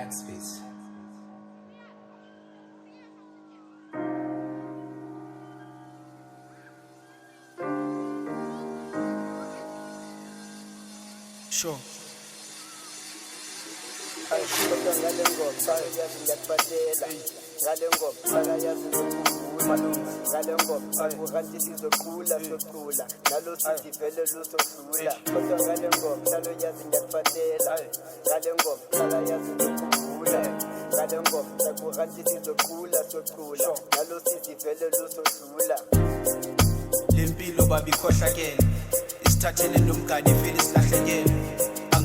Backspace. Sure. ngale ngoma sayazi ngiyakuphathela ngale ngoma sayazi ngokukhumbula ngale ngoma akukanti sizokhula sokhula nalo sithi vele lusodlula kodwa ngale ngoma sayazi ngiyakuphathela ngale ngoma sayazi ngokukhumbula ngale ngoma akukanti sizokhula sokhula nalo sithi vele lusodlula Lempilo babi khohlakele isithathele nomgane vele silahlekele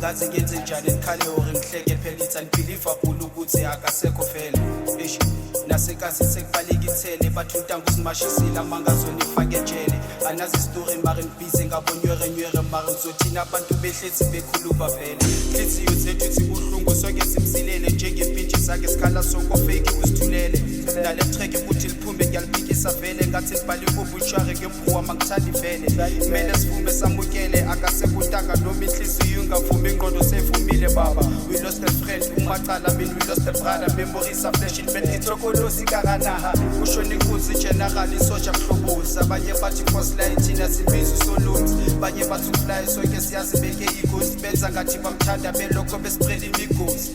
angazi ngenze njani ekhale hore ngihleke phela it's unbelievable ukuthi akasekho vele eish nasekazi sekubalekithele bathunta ngusimashisila mangazweni ifake ejele anazi story mara ngibhize ngabonywere mara uzothina abantu behlethi bekhuluba vele hliziyo zethu ithi buhlungu sonke simsilele njengempintshi sakhe sikhala sonke fake usithulele nale track ukuthi liphume ngiyaliphikisa vele ngathi libali ubutshware ngempuwa mangithandi vele kumele sivume samukele akasekutanga noma inhliziyo ingavumi ingqondo sevumile baba we lost a friend umacala mina we lost a brother memories are flashing man ithokolosi kakanaha ushona inkunzi general isoja kuhloboza abanye bathi force light thina sibiza usolunzi abanye bathi ukufly sonke siyazi beke ighost benza ngathi bamthanda belokho bespread imigosi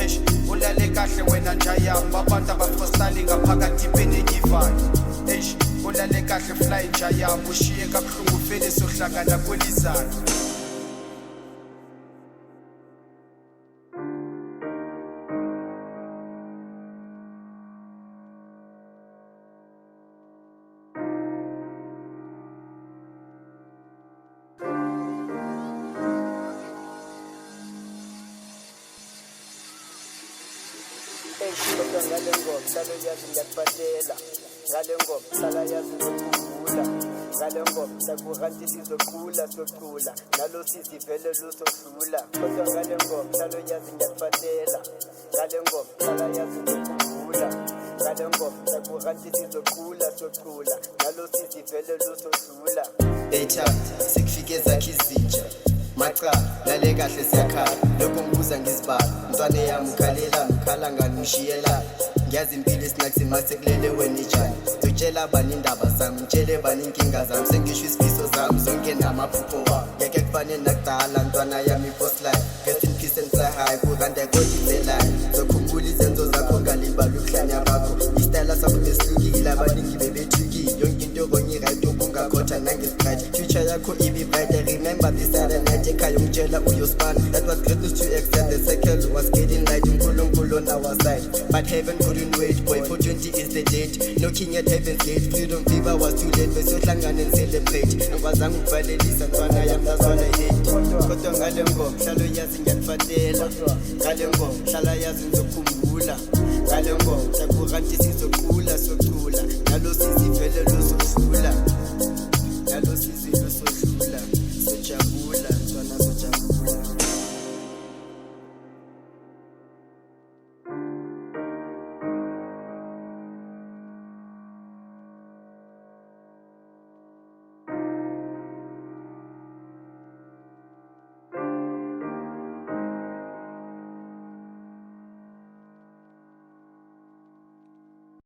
eish ulale kahle wena njayami abantu abafrostali ngaphakathi benenyivayo eish ulale kahle fly njayami ushiye kabuhlungu vele sohlangana kwelizana kodwa ngale ngoma sayazi ngiyakuphathela ngale ngoma sayazi ngokukhumbula ngale ngoma sakukanti sizokhula sokhula nalo sithi vele lusodlula kodwa ngale ngoma sayazi ngiyakuphathela ngale ngoma sayazi ngokukhumbula ngale ngoma sakukanti sizokhula sokhula nalo sithi vele lusodlula Echa sikufike zakhe izinja macha lale kahle siyakhala lokho ngibuza ngizibala mntwane yami ukhala ngani ngishiyela ngiyazi impilo isinakuthi masekulele wena ijani ngitshela bani indaba zami ngitshele bani inkinga zami sengisho isifiso zami zonke namaphupho wami ngeke kufane nakudala mntwana yami post life rest in peace and fly high kuranda kodizelayo zokhumbula izenzo zakho ngalibala ukuhlanya bakho istyle sakho besilukile abaningi bebethukile yonke into konye right ubungakhotha nangesikhathi future yakho ibe bright remember this Saturday night ekhaya ungitshela uyospan that was great news to extend the circle was getting light uNkulunkulu on our side but heaven couldn't wait boy for 20 is the date knocking at heaven's gate freedom fever was too late besohlangana and celebrate ngikwazanga ukuvalelisa ntwana yami lazona hate kodwa ngale ngoma hlalo yazi ngiyakuphathela ngale ngoma hlala yazi ngizokhumbula ngale ngoma sakukanti sizokhula sokhula nalo sizivele lusodlula nalo sizwe lusodlula